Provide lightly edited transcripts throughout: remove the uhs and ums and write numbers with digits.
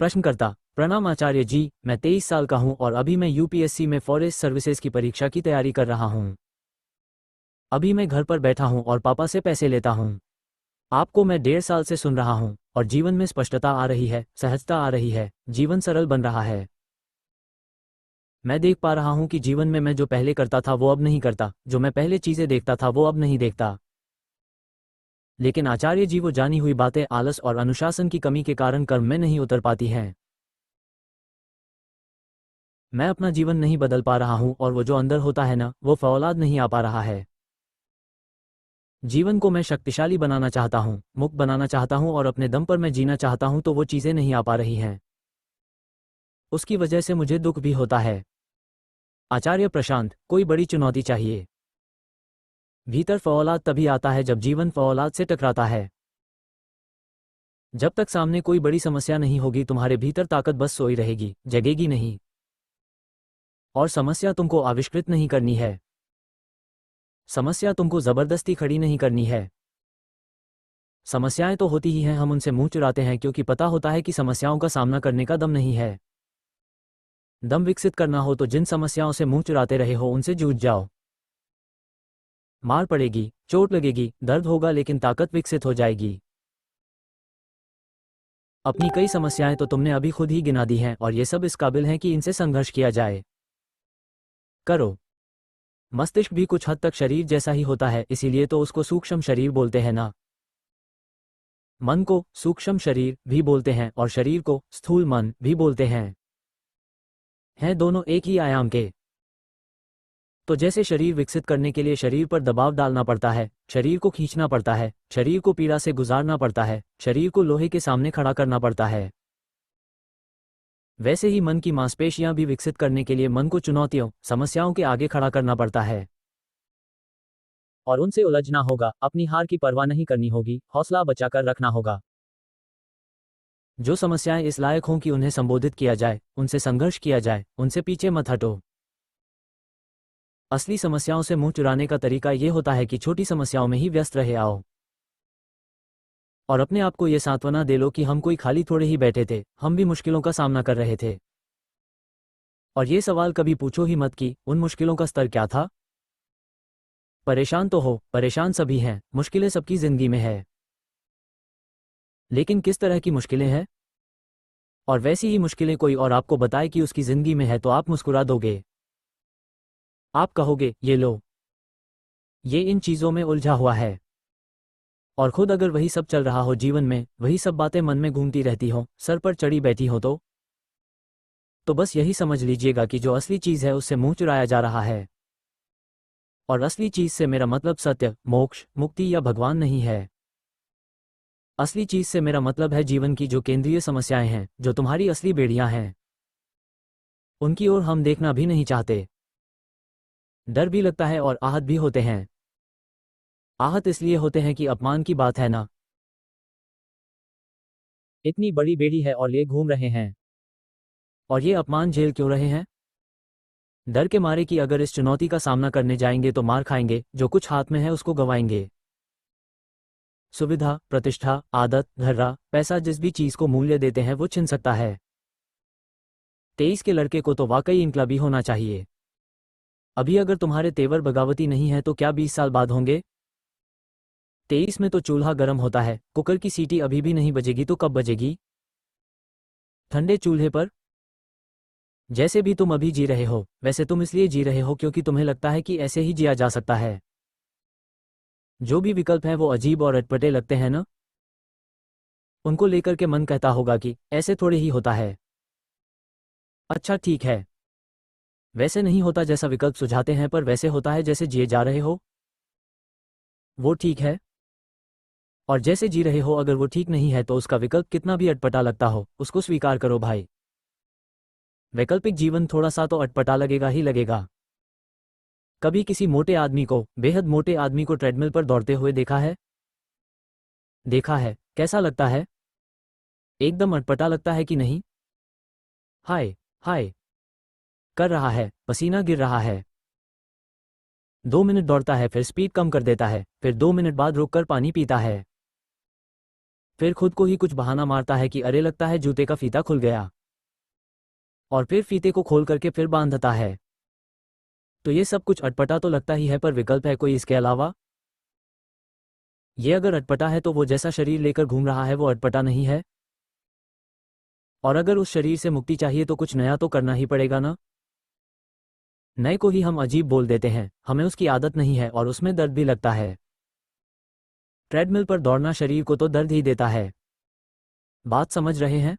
प्रश्नकर्ता: प्रणाम आचार्य जी, मैं 23 साल का हूं और अभी मैं यूपीएससी में फॉरेस्ट सर्विसेज की परीक्षा की तैयारी कर रहा हूं। अभी मैं घर पर बैठा हूं और पापा से पैसे लेता हूं। आपको मैं 1.5 साल से सुन रहा हूं और जीवन में स्पष्टता आ रही है, सहजता आ रही है, जीवन सरल बन रहा है। मैं देख पा रहा हूं कि जीवन में मैं जो पहले करता था वो अब नहीं करता, जो मैं पहले चीजें देखता था वो अब नहीं देखता। लेकिन आचार्य जी, वो जानी हुई बातें आलस और अनुशासन की कमी के कारण कर्म में नहीं उतर पाती हैं। मैं अपना जीवन नहीं बदल पा रहा हूं और वो जो अंदर होता है ना, वो फौलाद नहीं आ पा रहा है। जीवन को मैं शक्तिशाली बनाना चाहता हूं, मुक्त बनाना चाहता हूं और अपने दम पर मैं जीना चाहता हूं, तो वो चीजें नहीं आ पा रही हैं। उसकी वजह से मुझे दुख भी होता है। आचार्य प्रशांत, कोई बड़ी चुनौती चाहिए। भीतर फौलाद तभी आता है जब जीवन फौलाद से टकराता है। जब तक सामने कोई बड़ी समस्या नहीं होगी, तुम्हारे भीतर ताकत बस सोई रहेगी, जगेगी नहीं। और समस्या तुमको आविष्कृत नहीं करनी है। समस्या तुमको जबरदस्ती खड़ी नहीं करनी है। समस्याएं तो होती ही हैं, हम उनसे मुंह चुराते हैं क्योंकि पता होता है कि समस्याओं का सामना करने का दम नहीं है। दम विकसित करना हो तो जिन समस्याओं से मुंह चुराते रहे हो उनसे जूझ जाओ। मार पड़ेगी, चोट लगेगी, दर्द होगा, लेकिन ताकत विकसित हो जाएगी। अपनी कई समस्याएं तो तुमने अभी खुद ही गिना दी हैं और ये सब इस काबिल हैं कि इनसे संघर्ष किया जाए। करो। मस्तिष्क भी कुछ हद तक शरीर जैसा ही होता है, इसीलिए तो उसको सूक्ष्म शरीर बोलते हैं ना। मन को सूक्ष्म शरीर भी बोलते हैं और शरीर को स्थूल मन भी बोलते हैं दोनों एक ही आयाम के। तो जैसे शरीर विकसित करने के लिए शरीर पर दबाव डालना पड़ता है, शरीर को खींचना पड़ता है, शरीर को पीड़ा से गुजारना पड़ता है, शरीर को लोहे के सामने खड़ा करना पड़ता है, वैसे ही मन की मांसपेशियां भी विकसित करने के लिए मन को चुनौतियों, समस्याओं के आगे खड़ा करना पड़ता है और उनसे उलझना होगा। अपनी हार की परवाह नहीं करनी होगी, हौसला बचाकर रखना होगा। जो समस्याएं इस लायक हों कि उन्हें संबोधित किया जाए, उनसे संघर्ष किया जाए, उनसे पीछे मत हटो। असली समस्याओं से मुंह चुराने का तरीका यह होता है कि छोटी समस्याओं में ही व्यस्त रहे आओ और अपने आप को यह सांत्वना दे लो कि हम कोई खाली थोड़े ही बैठे थे, हम भी मुश्किलों का सामना कर रहे थे। और ये सवाल कभी पूछो ही मत कि उन मुश्किलों का स्तर क्या था। परेशान तो हो, परेशान सभी हैं, मुश्किलें सबकी जिंदगी में है, लेकिन किस तरह की मुश्किलें हैं। और वैसी ही मुश्किलें कोई और आपको बताए कि उसकी जिंदगी में है तो आप मुस्कुरा दोगे। आप कहोगे, ये लो, ये इन चीजों में उलझा हुआ है। और खुद अगर वही सब चल रहा हो जीवन में, वही सब बातें मन में घूमती रहती हो, सर पर चढ़ी बैठी हो, तो बस यही समझ लीजिएगा कि जो असली चीज है उससे मुंह चुराया जा रहा है। और असली चीज से मेरा मतलब सत्य, मोक्ष, मुक्ति या भगवान नहीं है। असली चीज से मेरा मतलब है जीवन की जो केंद्रीय समस्याएं हैं, जो तुम्हारी असली बेड़ियां हैं, उनकी ओर हम देखना भी नहीं चाहते। डर भी लगता है और आहत भी होते हैं। आहत इसलिए होते हैं कि अपमान की बात है ना, इतनी बड़ी बेड़ी है और ये घूम रहे हैं, और ये अपमान झेल क्यों रहे हैं। डर के मारे कि अगर इस चुनौती का सामना करने जाएंगे तो मार खाएंगे, जो कुछ हाथ में है उसको गंवाएंगे। सुविधा, प्रतिष्ठा, आदत, धर्रा, पैसा, जिस भी चीज को मूल्य देते हैं वो छिन सकता है। 23 के लड़के को तो वाकई इनकलाबी होना चाहिए। अभी अगर तुम्हारे तेवर बगावती नहीं है तो क्या 20 साल बाद होंगे। 23 में तो चूल्हा गर्म होता है, कुकर की सीटी अभी भी नहीं बजेगी तो कब बजेगी। ठंडे चूल्हे पर। जैसे भी तुम अभी जी रहे हो, वैसे तुम इसलिए जी रहे हो क्योंकि तुम्हें लगता है कि ऐसे ही जिया जा सकता है। जो भी विकल्प हैं वो अजीब और अटपटे लगते हैं ना, उनको लेकर के मन कहता होगा कि ऐसे थोड़े ही होता है। अच्छा ठीक है, वैसे नहीं होता जैसा विकल्प सुझाते हैं, पर वैसे होता है जैसे जिए जा रहे हो, वो ठीक है। और जैसे जी रहे हो अगर वो ठीक नहीं है तो उसका विकल्प कितना भी अटपटा लगता हो, उसको स्वीकार करो भाई। वैकल्पिक जीवन थोड़ा सा तो अटपटा लगेगा ही लगेगा। कभी किसी मोटे आदमी को, बेहद मोटे आदमी को ट्रेडमिल पर दौड़ते हुए देखा है? देखा है, कैसा लगता है? एकदम अटपटा लगता है कि नहीं? हाय हाय कर रहा है, पसीना गिर रहा है। 2 मिनट दौड़ता है, फिर स्पीड कम कर देता है, फिर 2 मिनट बाद रुककर पानी पीता है, फिर खुद को ही कुछ बहाना मारता है कि अरे लगता है जूते का फीता खुल गया, और फिर फीते को खोल करके फिर बांधता है। तो ये सब कुछ अटपटा तो लगता ही है, पर विकल्प है कोई इसके अलावा? ये अगर अटपटा है तो वो जैसा शरीर लेकर घूम रहा है वो अटपटा नहीं है। और अगर उस शरीर से मुक्ति चाहिए तो कुछ नया तो करना ही पड़ेगा ना। नए को ही हम अजीब बोल देते हैं, हमें उसकी आदत नहीं है और उसमें दर्द भी लगता है। ट्रेडमिल पर दौड़ना शरीर को तो दर्द ही देता है। बात समझ रहे हैं?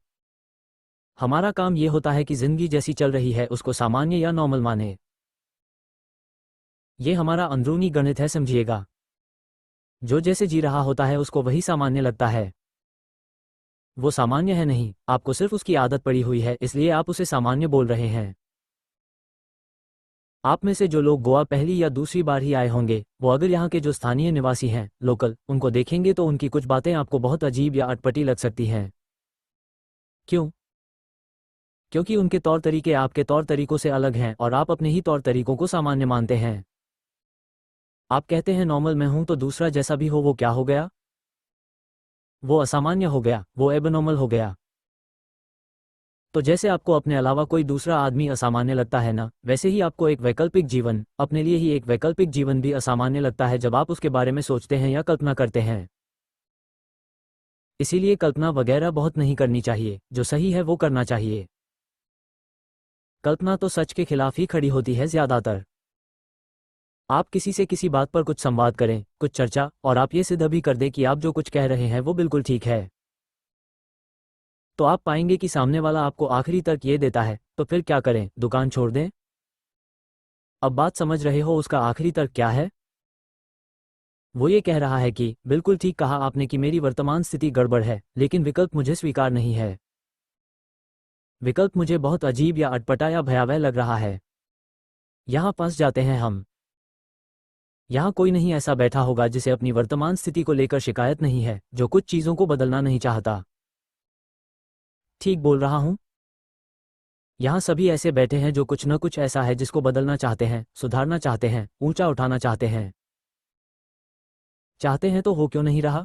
हमारा काम ये होता है कि जिंदगी जैसी चल रही है उसको सामान्य या नॉर्मल माने। ये हमारा अंदरूनी गणित है, समझिएगा। जो जैसे जी रहा होता है उसको वही सामान्य लगता है। वो सामान्य है नहीं, आपको सिर्फ उसकी आदत पड़ी हुई है, इसलिए आप उसे सामान्य बोल रहे हैं। आप में से जो लोग गोवा पहली या दूसरी बार ही आए होंगे, वो अगर यहाँ के जो स्थानीय निवासी हैं, लोकल, उनको देखेंगे तो उनकी कुछ बातें आपको बहुत अजीब या अटपटी लग सकती हैं। क्यों? क्योंकि उनके तौर तरीके आपके तौर तरीकों से अलग हैं और आप अपने ही तौर तरीकों को सामान्य मानते हैं। आप कहते हैं नॉर्मल मैं हूं तो दूसरा जैसा भी हो वो क्या हो गया? वो असामान्य हो गया, वो एबनॉर्मल हो गया। तो जैसे आपको अपने अलावा कोई दूसरा आदमी असामान्य लगता है ना, वैसे ही आपको एक वैकल्पिक जीवन, अपने लिए ही एक वैकल्पिक जीवन भी असामान्य लगता है जब आप उसके बारे में सोचते हैं या कल्पना करते हैं। इसीलिए कल्पना वगैरह बहुत नहीं करनी चाहिए, जो सही है वो करना चाहिए। कल्पना तो सच के खिलाफ ही खड़ी होती है ज्यादातर। आप किसी से किसी बात पर कुछ संवाद करें, कुछ चर्चा, और आप ये सिद्ध भी कर दें कि आप जो कुछ कह रहे हैं वो बिल्कुल ठीक है, तो आप पाएंगे कि सामने वाला आपको आखिरी तर्क ये देता है, तो फिर क्या करें, दुकान छोड़ दें? अब बात समझ रहे हो उसका आखिरी तर्क क्या है? वो ये कह रहा है कि बिल्कुल ठीक कहा आपने कि मेरी वर्तमान स्थिति गड़बड़ है, लेकिन विकल्प मुझे स्वीकार नहीं है। विकल्प मुझे बहुत अजीब या अटपटा या भयावह लग रहा है। यहाँ फंस जाते हैं हम। यहाँ कोई नहीं ऐसा बैठा होगा जिसे अपनी वर्तमान स्थिति को लेकर शिकायत नहीं है, जो कुछ चीज़ों को बदलना नहीं चाहता। ठीक बोल रहा हूँ? यहाँ सभी ऐसे बैठे हैं जो कुछ न कुछ ऐसा है जिसको बदलना चाहते हैं, सुधारना चाहते हैं, ऊंचा उठाना चाहते हैं। चाहते हैं तो हो क्यों नहीं रहा?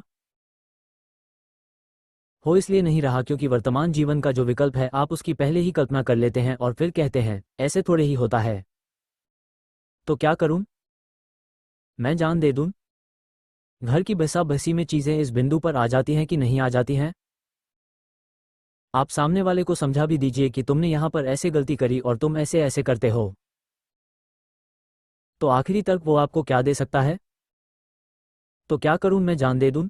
हो इसलिए नहीं रहा क्योंकि वर्तमान जीवन का जो विकल्प है आप उसकी पहले ही कल्पना कर लेते हैं और फिर कहते हैं ऐसे थोड़े ही होता है। तो क्या करूं? मैं जान दे दूं? घर की बसा बसी में चीजें इस बिंदु पर आ जाती हैं कि नहीं आ जाती हैं? आप सामने वाले को समझा भी दीजिए कि तुमने यहां पर ऐसे गलती करी और तुम ऐसे ऐसे करते हो। तो आखिरी तक वो आपको क्या दे सकता है? तो क्या करूं, मैं जान दे दूं?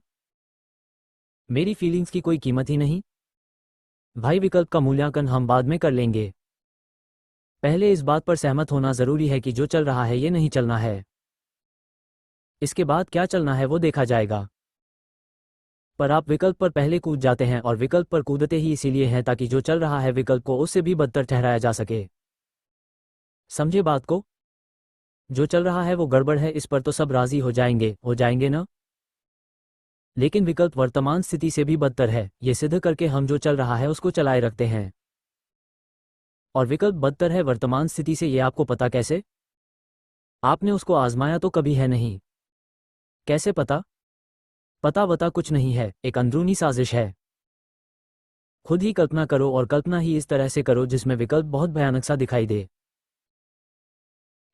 मेरी फीलिंग्स की कोई कीमत ही नहीं? भाई विकल्प का मूल्यांकन हम बाद में कर लेंगे। पहले इस बात पर सहमत होना जरूरी है कि जो चल रहा है ये नहीं चलना है। इसके बाद क्या चलना है वो देखा जाएगा। पर आप विकल्प पर पहले कूद जाते हैं और विकल्प पर कूदते ही इसीलिए हैं ताकि जो चल रहा है विकल्प को उससे भी बदतर ठहराया जा सके। समझे बात को? जो चल रहा है वो गड़बड़ है, इस पर तो सब राजी हो जाएंगे ना? लेकिन विकल्प वर्तमान स्थिति से भी बदतर है, ये सिद्ध करके हम जो चल रहा है उसको चलाए रखते हैं। और विकल्प बदतर है वर्तमान स्थिति से, ये आपको पता कैसे? आपने उसको आजमाया तो कभी है नहीं। कैसे पता? पता वता कुछ नहीं है, एक अंदरूनी साजिश है। खुद ही कल्पना करो और कल्पना ही इस तरह से करो जिसमें विकल्प बहुत भयानक सा दिखाई दे।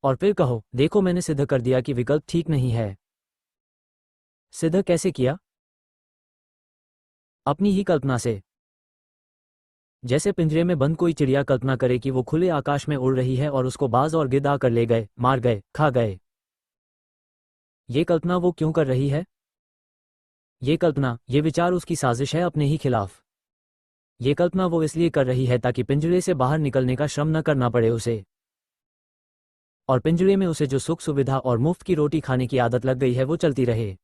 और फिर कहो देखो मैंने सिद्ध कर दिया कि विकल्प ठीक नहीं है। सिद्ध कैसे किया? अपनी ही कल्पना से। जैसे पिंजरे में बंद कोई चिड़िया कल्पना करे कि वो खुले आकाश में उड़ रही है और उसको बाज और गिद्ध आकर ले गए, मार गए, खा गए। ये कल्पना वो क्यों कर रही है? ये कल्पना, ये विचार उसकी साजिश है अपने ही खिलाफ। ये कल्पना वो इसलिए कर रही है ताकि पिंजरे से बाहर निकलने का श्रम न करना पड़े उसे। और पिंजरे में उसे जो सुख सुविधा और मुफ्त की रोटी खाने की आदत लग गई है वो चलती रहे।